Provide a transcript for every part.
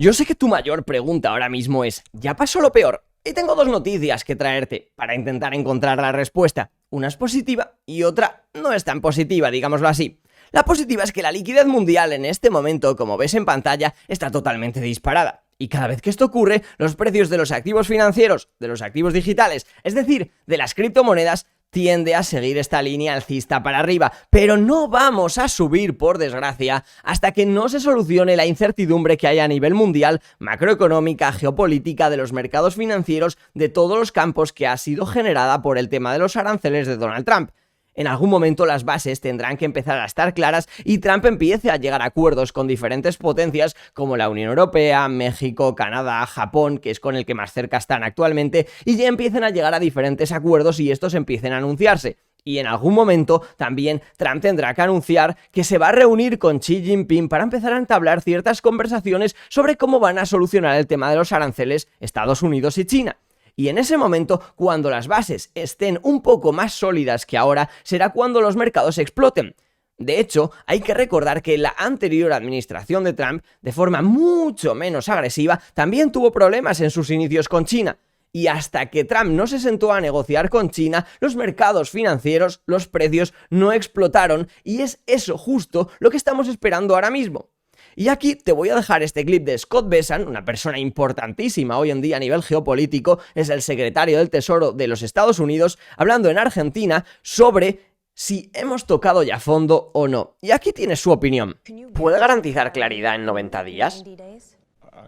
Yo sé que tu mayor pregunta ahora mismo es, ¿ya pasó lo peor? Y tengo dos noticias que traerte para intentar encontrar la respuesta. Una es positiva y otra no es tan positiva, digámoslo así. La positiva es que la liquidez mundial en este momento, como ves en pantalla, está totalmente disparada. Y cada vez que esto ocurre, los precios de los activos financieros, de los activos digitales, es decir, de las criptomonedas, tiende a seguir esta línea alcista para arriba, pero no vamos a subir, por desgracia, hasta que no se solucione la incertidumbre que hay a nivel mundial, macroeconómica, geopolítica, de los mercados financieros, de todos los campos que ha sido generada por el tema de los aranceles de Donald Trump. En algún momento las bases tendrán que empezar a estar claras y Trump empiece a llegar a acuerdos con diferentes potencias como la Unión Europea, México, Canadá, Japón, que es con el que más cerca están actualmente, y ya empiecen a llegar a diferentes acuerdos y estos empiecen a anunciarse. Y en algún momento también Trump tendrá que anunciar que se va a reunir con Xi Jinping para empezar a entablar ciertas conversaciones sobre cómo van a solucionar el tema de los aranceles Estados Unidos y China. Y en ese momento, cuando las bases estén un poco más sólidas que ahora, será cuando los mercados exploten. De hecho, hay que recordar que la anterior administración de Trump, de forma mucho menos agresiva, también tuvo problemas en sus inicios con China. Y hasta que Trump no se sentó a negociar con China, los mercados financieros, los precios no explotaron, y es eso justo lo que estamos esperando ahora mismo. Y aquí te voy a dejar este clip de Scott Bessent, una persona importantísima hoy en día a nivel geopolítico, es el secretario del Tesoro de los Estados Unidos, hablando en Argentina sobre si hemos tocado ya fondo o no. Y aquí tienes su opinión. ¿Puede garantizar claridad en 90 días?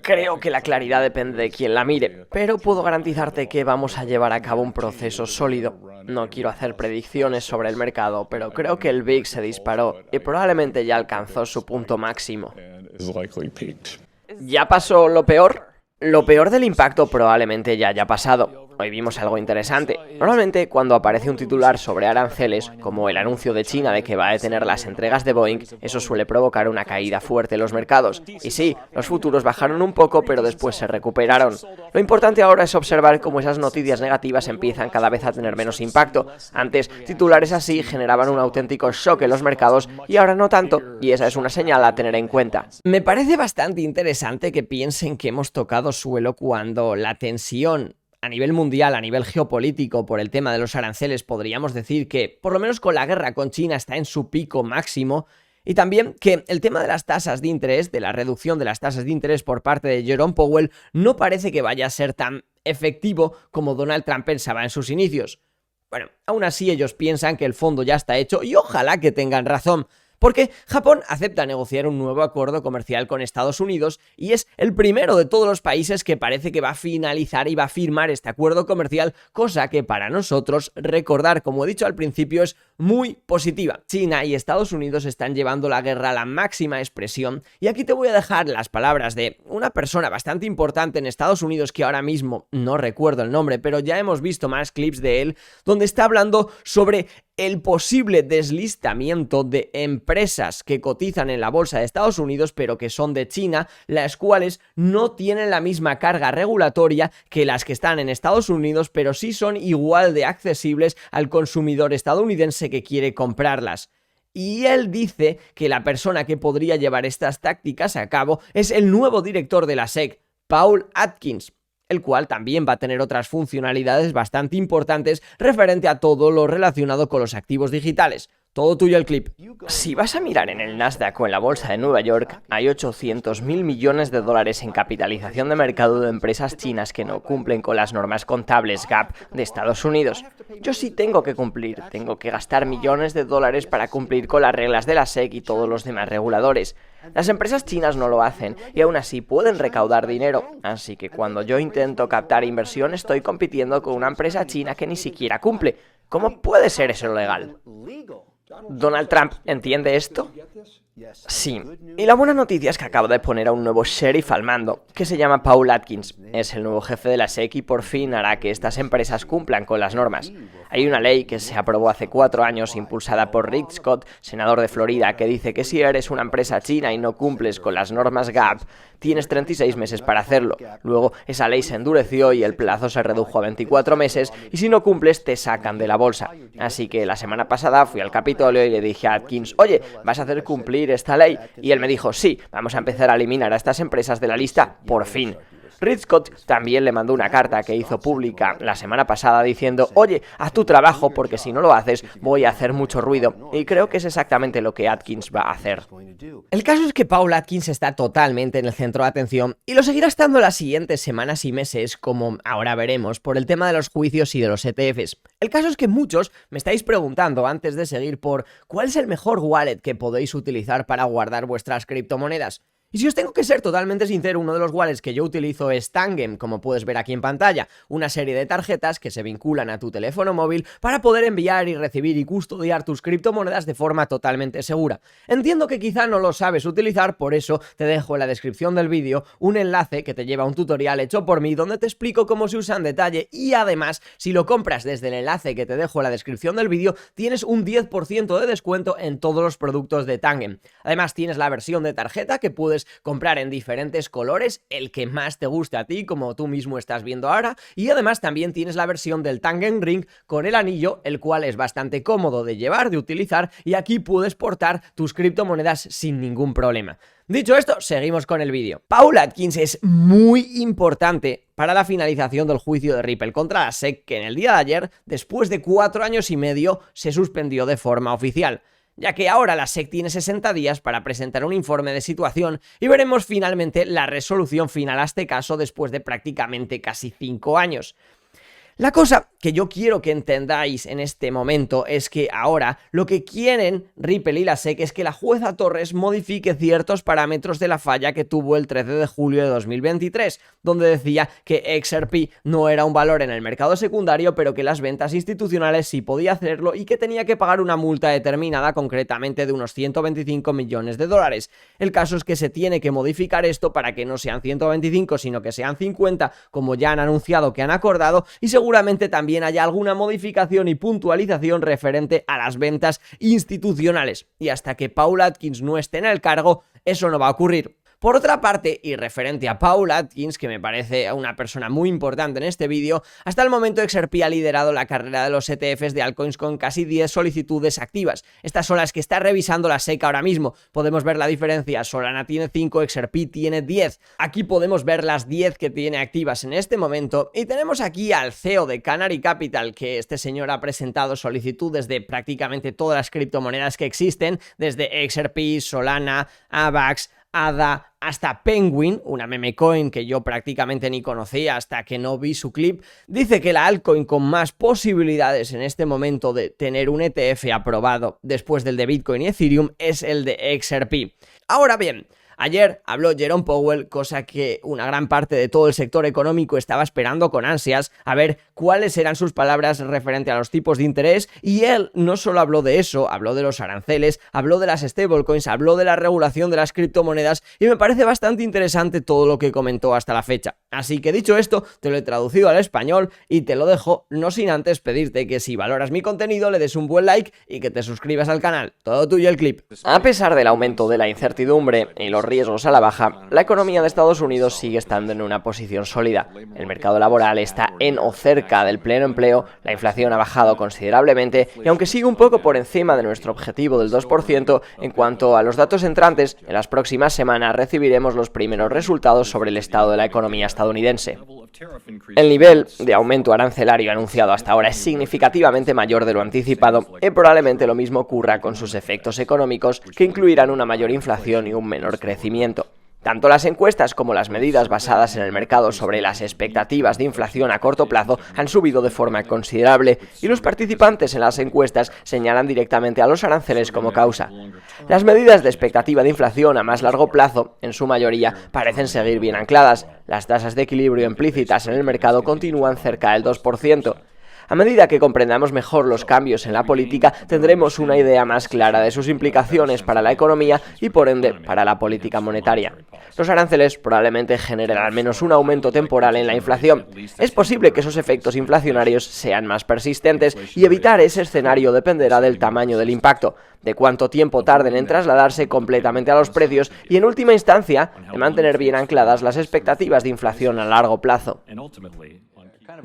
Creo que la claridad depende de quién la mire, pero puedo garantizarte que vamos a llevar a cabo un proceso sólido. No quiero hacer predicciones sobre el mercado, pero creo que el VIX se disparó y probablemente ya alcanzó su punto máximo. ¿Ya pasó lo peor? Lo peor del impacto probablemente ya haya pasado. Hoy vimos algo interesante. Normalmente cuando aparece un titular sobre aranceles, como el anuncio de China de que va a detener las entregas de Boeing, eso suele provocar una caída fuerte en los mercados. Y sí, los futuros bajaron un poco, pero después se recuperaron. Lo importante ahora es observar cómo esas noticias negativas empiezan cada vez a tener menos impacto. Antes, titulares así generaban un auténtico shock en los mercados y ahora no tanto, y esa es una señal a tener en cuenta. Me parece bastante interesante que piensen que hemos tocado suelo cuando la tensión a nivel mundial, a nivel geopolítico, por el tema de los aranceles, podríamos decir que, por lo menos con la guerra con China, está en su pico máximo. Y también que el tema de las tasas de interés, de la reducción de las tasas de interés por parte de Jerome Powell, no parece que vaya a ser tan efectivo como Donald Trump pensaba en sus inicios. Bueno, aún así ellos piensan que el fondo ya está hecho y ojalá que tengan razón. Porque Japón acepta negociar un nuevo acuerdo comercial con Estados Unidos y es el primero de todos los países que parece que va a finalizar y va a firmar este acuerdo comercial, cosa que para nosotros, recordar, como he dicho al principio, es muy positiva. China y Estados Unidos están llevando la guerra a la máxima expresión y aquí te voy a dejar las palabras de una persona bastante importante en Estados Unidos que ahora mismo no recuerdo el nombre, pero ya hemos visto más clips de él, donde está hablando sobre el posible deslistamiento de empresas que cotizan en la bolsa de Estados Unidos pero que son de China, las cuales no tienen la misma carga regulatoria que las que están en Estados Unidos, pero sí son igual de accesibles al consumidor estadounidense que quiere comprarlas. Y él dice que la persona que podría llevar estas tácticas a cabo es el nuevo director de la SEC, Paul Atkins, el cual también va a tener otras funcionalidades bastante importantes referente a todo lo relacionado con los activos digitales. Todo tuyo el clip. Si vas a mirar en el Nasdaq o en la bolsa de Nueva York, hay 800.000 millones de dólares en capitalización de mercado de empresas chinas que no cumplen con las normas contables GAAP de Estados Unidos. Yo sí tengo que cumplir, tengo que gastar millones de dólares para cumplir con las reglas de la SEC y todos los demás reguladores. Las empresas chinas no lo hacen y aún así pueden recaudar dinero, así que cuando yo intento captar inversión estoy compitiendo con una empresa china que ni siquiera cumple. ¿Cómo puede ser eso legal? ¿Donald Trump entiende esto? Sí, y la buena noticia es que acaba de poner a un nuevo sheriff al mando, que se llama Paul Atkins. Es el nuevo jefe de la SEC y por fin hará que estas empresas cumplan con las normas. Hay una ley que se aprobó hace 4 años, impulsada por Rick Scott, senador de Florida, que dice que si eres una empresa china y no cumples con las normas GAAP, tienes 36 meses para hacerlo. Luego, esa ley se endureció y el plazo se redujo a 24 meses, y si no cumples, te sacan de la bolsa. Así que la semana pasada fui al Capitolio y le dije a Atkins, oye, vas a hacer cumplir suprimir esta ley, y él me dijo, sí, vamos a empezar a eliminar a estas empresas de la lista, por fin. Rick Scott también le mandó una carta que hizo pública la semana pasada diciendo, oye, haz tu trabajo porque si no lo haces voy a hacer mucho ruido, y creo que es exactamente lo que Atkins va a hacer. El caso es que Paul Atkins está totalmente en el centro de atención y lo seguirá estando las siguientes semanas y meses, como ahora veremos, por el tema de los juicios y de los ETFs. El caso es que muchos me estáis preguntando antes de seguir por cuál es el mejor wallet que podéis utilizar para guardar vuestras criptomonedas. Y si os tengo que ser totalmente sincero, uno de los wallets que yo utilizo es Tangem, como puedes ver aquí en pantalla, una serie de tarjetas que se vinculan a tu teléfono móvil para poder enviar y recibir y custodiar tus criptomonedas de forma totalmente segura. Entiendo que quizá no lo sabes utilizar, por eso te dejo en la descripción del vídeo un enlace que te lleva a un tutorial hecho por mí donde te explico cómo se usa en detalle, y además, si lo compras desde el enlace que te dejo en la descripción del vídeo, tienes un 10% de descuento en todos los productos de Tangem. Además, tienes la versión de tarjeta que puedes comprar en diferentes colores, el que más te guste a ti, como tú mismo estás viendo ahora, y además también tienes la versión del Tangem Ring con el anillo, el cual es bastante cómodo de llevar, de utilizar, y aquí puedes portar tus criptomonedas sin ningún problema. Dicho esto, seguimos con el vídeo. Paul Atkins es muy importante para la finalización del juicio de Ripple contra la SEC, que en el día de ayer, después de 4 años y medio, se suspendió de forma oficial, ya que ahora la SEC tiene 60 días para presentar un informe de situación y veremos finalmente la resolución final a este caso después de prácticamente casi 5 años. La cosa que yo quiero que entendáis en este momento es que ahora lo que quieren Ripple y la SEC es que la jueza Torres modifique ciertos parámetros de la falla que tuvo el 13 de julio de 2023, donde decía que XRP no era un valor en el mercado secundario, pero que las ventas institucionales sí podía hacerlo y que tenía que pagar una multa determinada, concretamente de unos 125 millones de dólares. El caso es que se tiene que modificar esto para que no sean 125, sino que sean 50, como ya han anunciado que han acordado, y seguramente también haya alguna modificación y puntualización referente a las ventas institucionales. Y hasta que Paul Atkins no esté en el cargo, eso no va a ocurrir. Por otra parte, y referente a Paul Atkins, que me parece una persona muy importante en este vídeo, hasta el momento XRP ha liderado la carrera de los ETFs de altcoins con casi 10 solicitudes activas. Estas son las que está revisando la SEC ahora mismo. Podemos ver la diferencia, Solana tiene 5, XRP tiene 10. Aquí podemos ver las 10 que tiene activas en este momento, y tenemos aquí al CEO de Canary Capital, que este señor ha presentado solicitudes de prácticamente todas las criptomonedas que existen, desde XRP, Solana, AVAX, ADA, hasta Penguin, una meme coin que yo prácticamente ni conocía hasta que no vi su clip. Dice que la altcoin con más posibilidades en este momento de tener un ETF aprobado después del de Bitcoin y Ethereum es el de XRP. Ahora bien, ayer habló Jerome Powell, cosa que una gran parte de todo el sector económico estaba esperando con ansias a ver cuáles eran sus palabras referente a los tipos de interés, y él no solo habló de eso, habló de los aranceles, habló de las stablecoins, habló de la regulación de las criptomonedas, y me parece bastante interesante todo lo que comentó hasta la fecha. Así que dicho esto, te lo he traducido al español y te lo dejo, no sin antes pedirte que si valoras mi contenido le des un buen like y que te suscribas al canal. Todo tuyo el clip. A pesar del aumento de la incertidumbre y los riesgos a la baja, la economía de Estados Unidos sigue estando en una posición sólida. El mercado laboral está en o cerca del pleno empleo, la inflación ha bajado considerablemente y aunque sigue un poco por encima de nuestro objetivo del 2%, en cuanto a los datos entrantes, en las próximas semanas recibiremos los primeros resultados sobre el estado de la economía estadounidense. El nivel de aumento arancelario anunciado hasta ahora es significativamente mayor de lo anticipado y probablemente lo mismo ocurra con sus efectos económicos, que incluirán una mayor inflación y un menor crecimiento. Tanto las encuestas como las medidas basadas en el mercado sobre las expectativas de inflación a corto plazo han subido de forma considerable y los participantes en las encuestas señalan directamente a los aranceles como causa. Las medidas de expectativa de inflación a más largo plazo, en su mayoría, parecen seguir bien ancladas. Las tasas de equilibrio implícitas en el mercado continúan cerca del 2%. A medida que comprendamos mejor los cambios en la política, tendremos una idea más clara de sus implicaciones para la economía y, por ende, para la política monetaria. Los aranceles probablemente generen al menos un aumento temporal en la inflación. Es posible que esos efectos inflacionarios sean más persistentes y evitar ese escenario dependerá del tamaño del impacto, de cuánto tiempo tarden en trasladarse completamente a los precios y, en última instancia, de mantener bien ancladas las expectativas de inflación a largo plazo.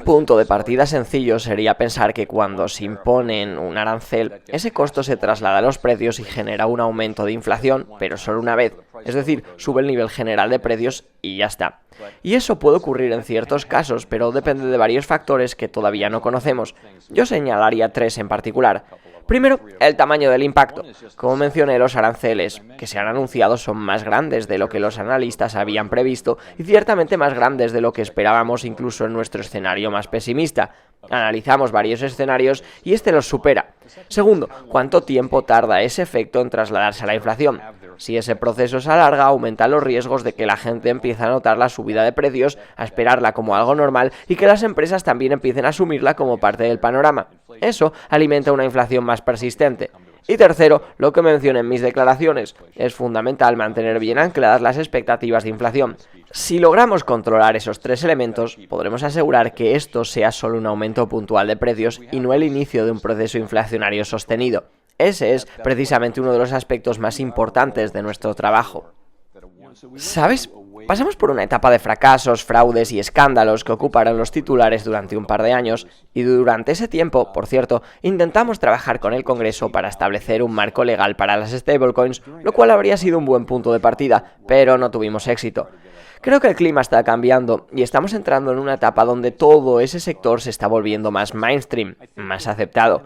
Punto de partida sencillo sería pensar que cuando se imponen un arancel, ese costo se traslada a los precios y genera un aumento de inflación, pero solo una vez, es decir, sube el nivel general de precios y ya está. Y eso puede ocurrir en ciertos casos, pero depende de varios factores que todavía no conocemos. Yo señalaría 3 en particular. Primero, el tamaño del impacto. Como mencioné, los aranceles que se han anunciado son más grandes de lo que los analistas habían previsto y ciertamente más grandes de lo que esperábamos incluso en nuestro escenario más pesimista. Analizamos varios escenarios y este los supera. Segundo, ¿cuánto tiempo tarda ese efecto en trasladarse a la inflación? Si ese proceso se alarga, aumentan los riesgos de que la gente empiece a notar la subida de precios, a esperarla como algo normal y que las empresas también empiecen a asumirla como parte del panorama. Eso alimenta una inflación más persistente. Y tercero, lo que mencioné en mis declaraciones, es fundamental mantener bien ancladas las expectativas de inflación. Si logramos controlar esos 3 elementos, podremos asegurar que esto sea solo un aumento puntual de precios y no el inicio de un proceso inflacionario sostenido. Ese es precisamente uno de los aspectos más importantes de nuestro trabajo. ¿Sabes? Pasamos por una etapa de fracasos, fraudes y escándalos que ocuparon los titulares durante un par de años, y durante ese tiempo, por cierto, intentamos trabajar con el Congreso para establecer un marco legal para las stablecoins, lo cual habría sido un buen punto de partida, pero no tuvimos éxito. Creo que el clima está cambiando y estamos entrando en una etapa donde todo ese sector se está volviendo más mainstream, más aceptado.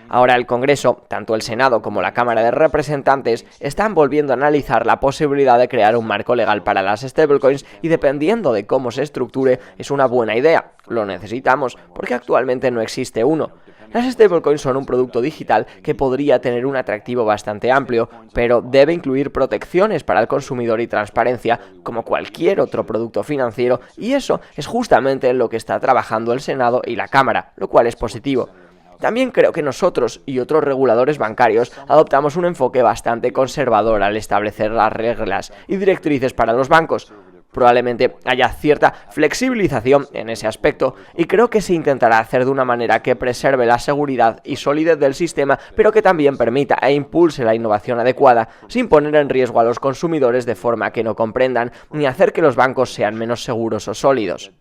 Ahora el Congreso, tanto el Senado como la Cámara de Representantes, están volviendo a analizar la posibilidad de crear un marco legal para las stablecoins y dependiendo de cómo se estructure es una buena idea. Lo necesitamos porque actualmente no existe uno. Las stablecoins son un producto digital que podría tener un atractivo bastante amplio, pero debe incluir protecciones para el consumidor y transparencia, como cualquier otro producto financiero, y eso es justamente en lo que está trabajando el Senado y la Cámara, lo cual es positivo. También creo que nosotros y otros reguladores bancarios adoptamos un enfoque bastante conservador al establecer las reglas y directrices para los bancos. Probablemente haya cierta flexibilización en ese aspecto y creo que se intentará hacer de una manera que preserve la seguridad y solidez del sistema, pero que también permita e impulse la innovación adecuada, sin poner en riesgo a los consumidores de forma que no comprendan ni hacer que los bancos sean menos seguros o sólidos.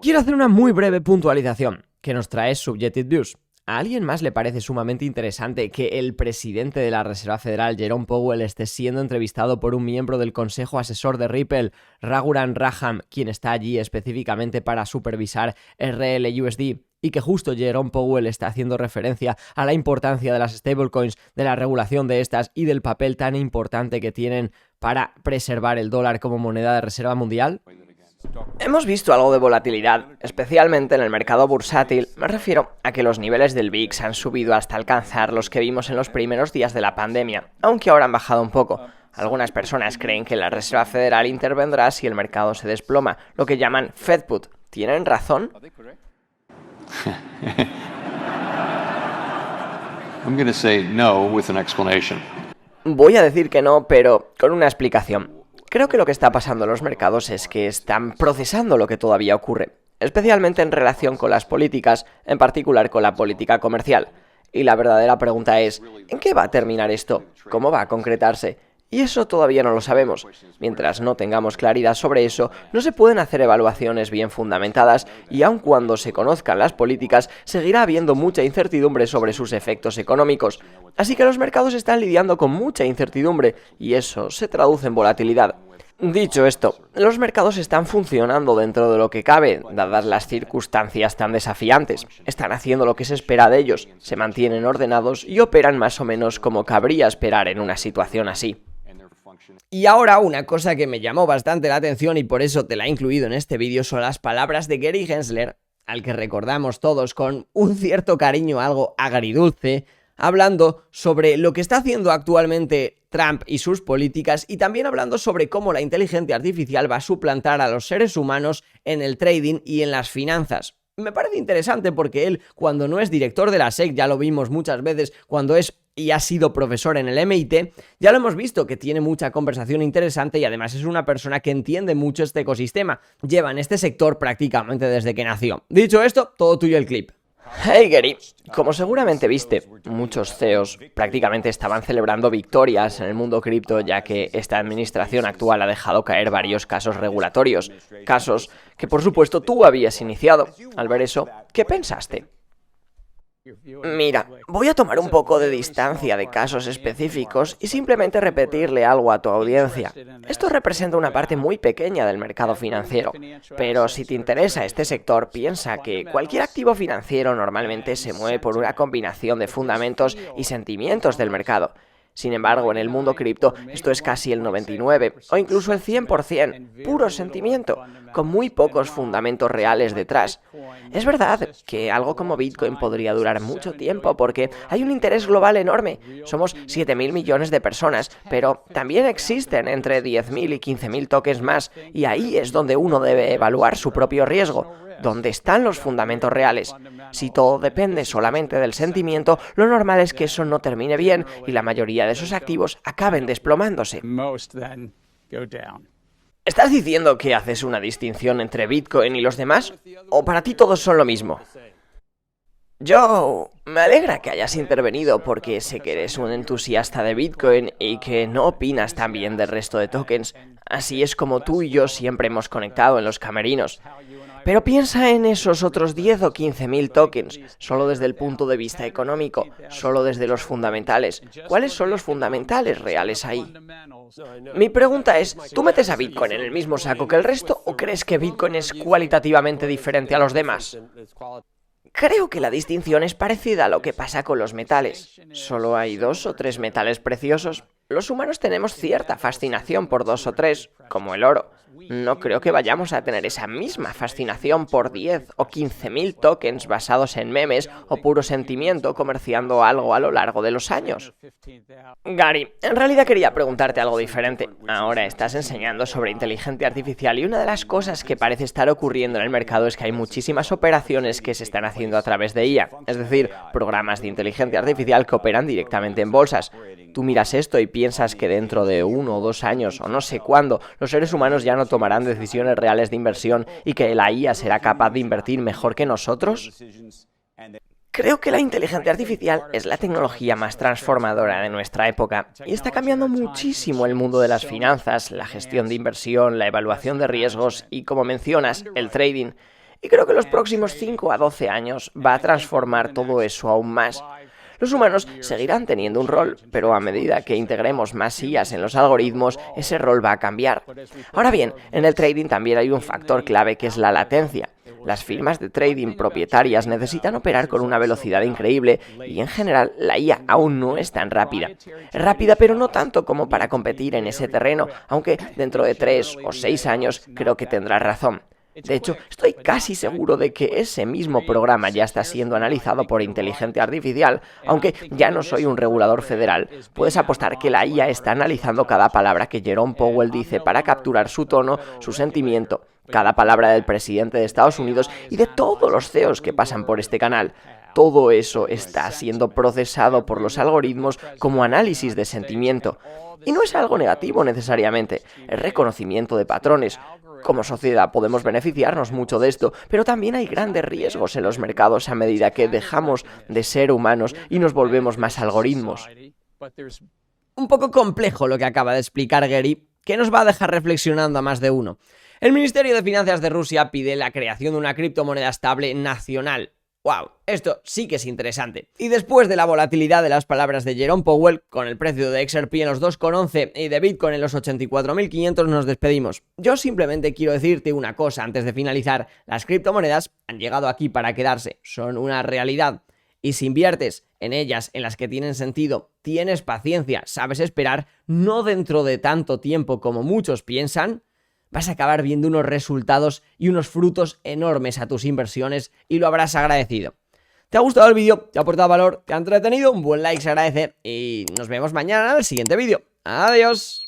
Quiero hacer una muy breve puntualización que nos trae Subjective Views. ¿A alguien más le parece sumamente interesante que el presidente de la Reserva Federal, Jerome Powell, esté siendo entrevistado por un miembro del consejo asesor de Ripple, Raghuram Rajan, quien está allí específicamente para supervisar RLUSD, y que justo Jerome Powell está haciendo referencia a la importancia de las stablecoins, de la regulación de estas y del papel tan importante que tienen para preservar el dólar como moneda de reserva mundial? Hemos visto algo de volatilidad, especialmente en el mercado bursátil. Me refiero a que los niveles del VIX han subido hasta alcanzar los que vimos en los primeros días de la pandemia, aunque ahora han bajado un poco. Algunas personas creen que la Reserva Federal intervendrá si el mercado se desploma, lo que llaman Fed Put. ¿Tienen razón? Voy a decir que no, pero con una explicación. Creo que lo que está pasando en los mercados es que están procesando lo que todavía ocurre, especialmente en relación con las políticas, en particular con la política comercial. Y la verdadera pregunta es, ¿en qué va a terminar esto? ¿Cómo va a concretarse? Y eso todavía no lo sabemos. Mientras no tengamos claridad sobre eso, no se pueden hacer evaluaciones bien fundamentadas y aun cuando se conozcan las políticas, seguirá habiendo mucha incertidumbre sobre sus efectos económicos. Así que los mercados están lidiando con mucha incertidumbre y eso se traduce en volatilidad. Dicho esto, los mercados están funcionando dentro de lo que cabe, dadas las circunstancias tan desafiantes. Están haciendo lo que se espera de ellos, se mantienen ordenados y operan más o menos como cabría esperar en una situación así. Y ahora una cosa que me llamó bastante la atención y por eso te la he incluido en este vídeo son las palabras de Gary Gensler, al que recordamos todos con un cierto cariño algo agridulce, hablando sobre lo que está haciendo actualmente Trump y sus políticas y también hablando sobre cómo la inteligencia artificial va a suplantar a los seres humanos en el trading y en las finanzas. Me parece interesante porque él, cuando no es director de la SEC, ya lo vimos muchas veces, cuando es y ha sido profesor en el MIT, ya lo hemos visto que tiene mucha conversación interesante y además es una persona que entiende mucho este ecosistema. Lleva en este sector prácticamente desde que nació. Dicho esto, todo tuyo el clip. Hey Gary, como seguramente viste, muchos CEOs prácticamente estaban celebrando victorias en el mundo cripto, ya que esta administración actual ha dejado caer varios casos regulatorios, casos que por supuesto tú habías iniciado. Al ver eso, ¿qué pensaste? Mira, voy a tomar un poco de distancia de casos específicos y simplemente repetirle algo a tu audiencia. Esto representa una parte muy pequeña del mercado financiero, pero si te interesa este sector, piensa que cualquier activo financiero normalmente se mueve por una combinación de fundamentos y sentimientos del mercado. Sin embargo, en el mundo cripto esto es casi el 99 o incluso el 100%, puro sentimiento, con muy pocos fundamentos reales detrás. Es verdad que algo como Bitcoin podría durar mucho tiempo porque hay un interés global enorme. Somos 7.000 millones de personas, pero también existen entre 10.000 y 15.000 tokens más, y ahí es donde uno debe evaluar su propio riesgo. ¿Dónde están los fundamentos reales? Si todo depende solamente del sentimiento, lo normal es que eso no termine bien y la mayoría de esos activos acaben desplomándose. ¿Estás diciendo que haces una distinción entre Bitcoin y los demás? ¿O para ti todos son lo mismo? Me alegra que hayas intervenido porque sé que eres un entusiasta de Bitcoin y que no opinas tan bien del resto de tokens. Así es como tú y yo siempre hemos conectado en los camerinos. Pero piensa en esos otros 10 o 15.000 tokens, solo desde el punto de vista económico, solo desde los fundamentales. ¿Cuáles son los fundamentales reales ahí? Mi pregunta es, ¿tú metes a Bitcoin en el mismo saco que el resto o crees que Bitcoin es cualitativamente diferente a los demás? Creo que la distinción es parecida a lo que pasa con los metales. Solo hay 2 o 3 metales preciosos. Los humanos tenemos cierta fascinación por 2 o 3, como el oro. No creo que vayamos a tener esa misma fascinación por 10 o 15.000 tokens basados en memes o puro sentimiento comerciando algo a lo largo de los años. Gary, en realidad quería preguntarte algo diferente. Ahora estás enseñando sobre inteligencia artificial y una de las cosas que parece estar ocurriendo en el mercado es que hay muchísimas operaciones que se están haciendo a través de IA, es decir, programas de inteligencia artificial que operan directamente en bolsas. Tú miras esto y piensas que dentro de 1 o 2 años o no sé cuándo, los seres humanos ya no tomarán decisiones reales de inversión y que la IA será capaz de invertir mejor que nosotros. Creo que la inteligencia artificial es la tecnología más transformadora de nuestra época y está cambiando muchísimo el mundo de las finanzas, la gestión de inversión, la evaluación de riesgos y, como mencionas, el trading. Y creo que los próximos 5 a 12 años va a transformar todo eso aún más. Los humanos seguirán teniendo un rol, pero a medida que integremos más IAs en los algoritmos, ese rol va a cambiar. Ahora bien, en el trading también hay un factor clave que es la latencia. Las firmas de trading propietarias necesitan operar con una velocidad increíble y en general la IA aún no es tan rápida. Es rápida pero no tanto como para competir en ese terreno, aunque dentro de 3 o 6 años creo que tendrás razón. De hecho, estoy casi seguro de que ese mismo programa ya está siendo analizado por inteligencia artificial, aunque ya no soy un regulador federal. Puedes apostar que la IA está analizando cada palabra que Jerome Powell dice para capturar su tono, su sentimiento, cada palabra del presidente de Estados Unidos y de todos los CEOs que pasan por este canal. Todo eso está siendo procesado por los algoritmos como análisis de sentimiento. Y no es algo negativo necesariamente, es reconocimiento de patrones. Como sociedad podemos beneficiarnos mucho de esto, pero también hay grandes riesgos en los mercados a medida que dejamos de ser humanos y nos volvemos más algoritmos. Un poco complejo lo que acaba de explicar Gary, que nos va a dejar reflexionando a más de uno. El Ministerio de Finanzas de Rusia pide la creación de una criptomoneda estable nacional. ¡Wow! Esto sí que es interesante. Y después de la volatilidad de las palabras de Jerome Powell, con el precio de XRP en los 2,11 y de Bitcoin en los 84.500, nos despedimos. Yo simplemente quiero decirte una cosa antes de finalizar. Las criptomonedas han llegado aquí para quedarse. Son una realidad. Y si inviertes en ellas, en las que tienen sentido, tienes paciencia, sabes esperar, no dentro de tanto tiempo como muchos piensan, vas a acabar viendo unos resultados y unos frutos enormes a tus inversiones y lo habrás agradecido. ¿Te ha gustado el vídeo? ¿Te ha aportado valor? ¿Te ha entretenido? Un buen like se agradece y nos vemos mañana en el siguiente vídeo. ¡Adiós!